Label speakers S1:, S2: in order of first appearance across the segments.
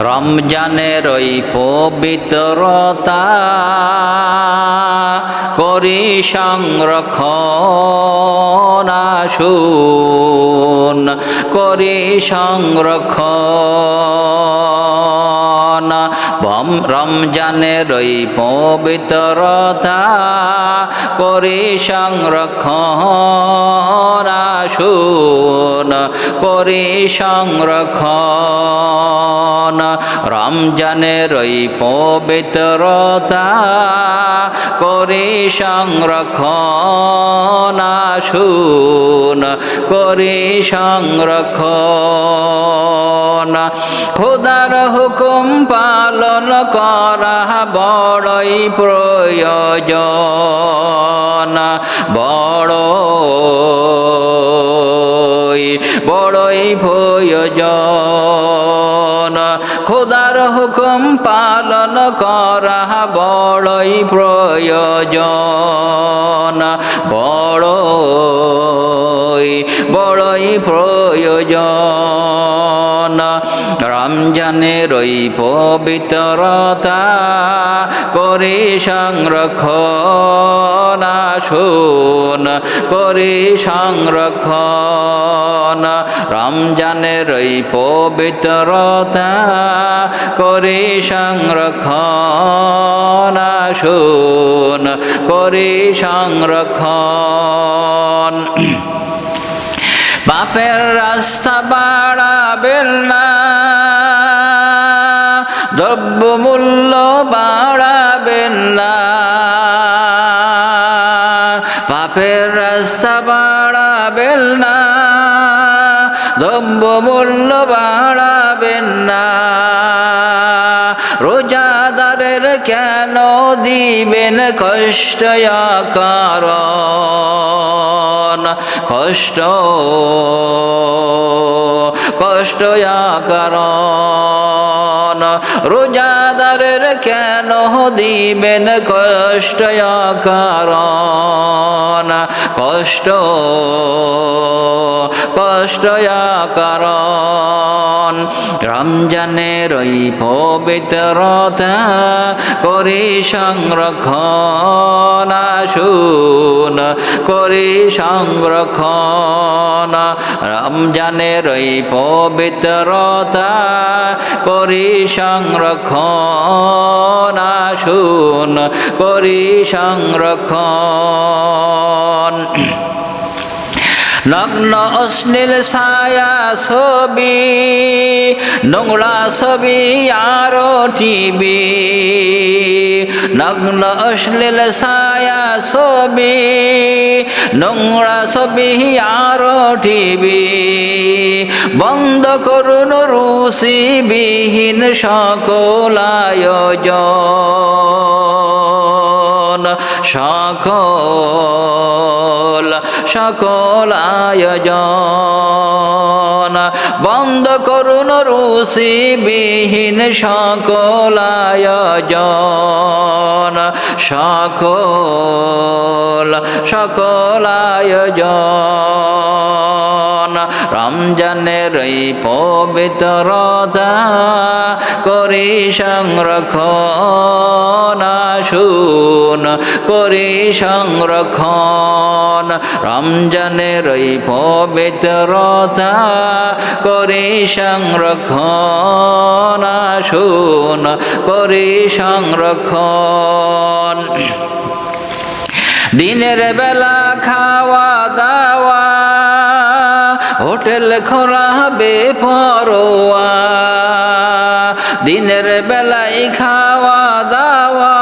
S1: রমজানের ওই পবিত্রতা করি সংরক্ষণ, আসুন করি সংরক্ষণ। রমজানের ওই পবিত্রতা করি সংরক্ষণ, আসুন করি সংরক্ষণ। রমজানের ওই পবিত্রতা করি সংরক্ষণ, আসুন করি সংরক্ষণ। খোদার হুকুম পালন করা বড়ই প্রয়োজন, বড়ই প্রয়োজন। খোদার হুকুম পালন করা বড়ই প্রয়োজন, বড়ই প্রয়োজন। রমজানের ওই পবিত্রতা করি সংরক্ষণ, আসুন করি সংরক্ষণ। রমজানের ওই পবিত্রতা করি সংরক্ষণ, আসুন করি সংরক্ষণ। পাপের রাস্তা বাড়াবেন না, দ্রব্যমূল্য বাড়াবেন না। পাপের রাস্তা বাড়াবেন না, দ্রব্যমূল্য বাড়াবেন না। রোজাদারের কেন দিবেন কষ্ট কারণ, কষ্ট কারণ। রোজাদারের কেন দিবেন কষ্ট কারণ, কষ্ট কারণ। রমজানের ওই পবিত্রতা করি সংরক্ষণ, আসুন করি সংরক্ষণ। রমজানের ওই পবিত্রতা করি সংরক্ষণ, আসুন করি সংরক্ষণ। নগ্ন অশ্লীল ছায়া ছবি, নোংরা ছবি আরো টিভি। নগ্ন অশ্লীল ছায়া ছবি, নোংরা ছবি আরো টিভি। বন্ধ করুন রুচিবিহীন সকল আয়োজন, সকল আয়োজন। বন্ধ করুন রুচিবিহীন সকল আয়োজন, সকল আয়োজন। রমজানের এই পবিত্রতা করি সংরক্ষণ, আসুন করি সংরক্ষণ। রমজানের এই পবিত্রতা করি সংরক্ষণ, আসুন করি সংরক্ষণ। দিনের বেলা খাওয়া দাওয়া, হোটেল খোলা বেপরোয়া। দিনের বেলায় খাওয়া দাওয়া,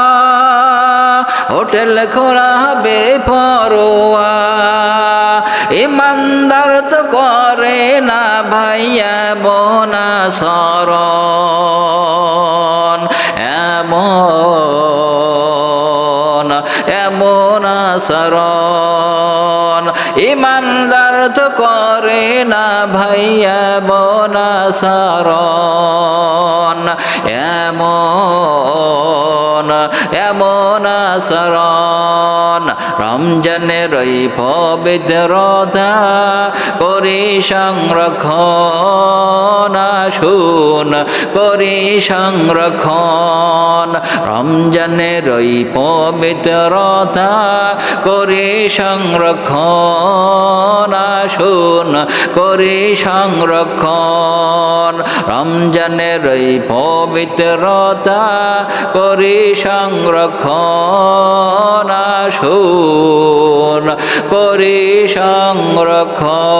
S1: হোটেল খোলা বেপরোয়া। ইমানদার তো করে না ভাইয়া বোনা শরণ, এমন আচরণ। ইমানদার তো করে না ভাইয়া বোনা শরণ, এমন এমন আচরণ রমজানের ওই পবিত্রতা করি সংরক্ষণ আসুন করি সংরক্ষণ রমজানের ওই পবিত্রতা করি সংরক্ষণ আসুন করি সংরক্ষণ রমজানের ওই পবিত্রতা করি সংরক্ষণ আসুন করি সংরক্ষণ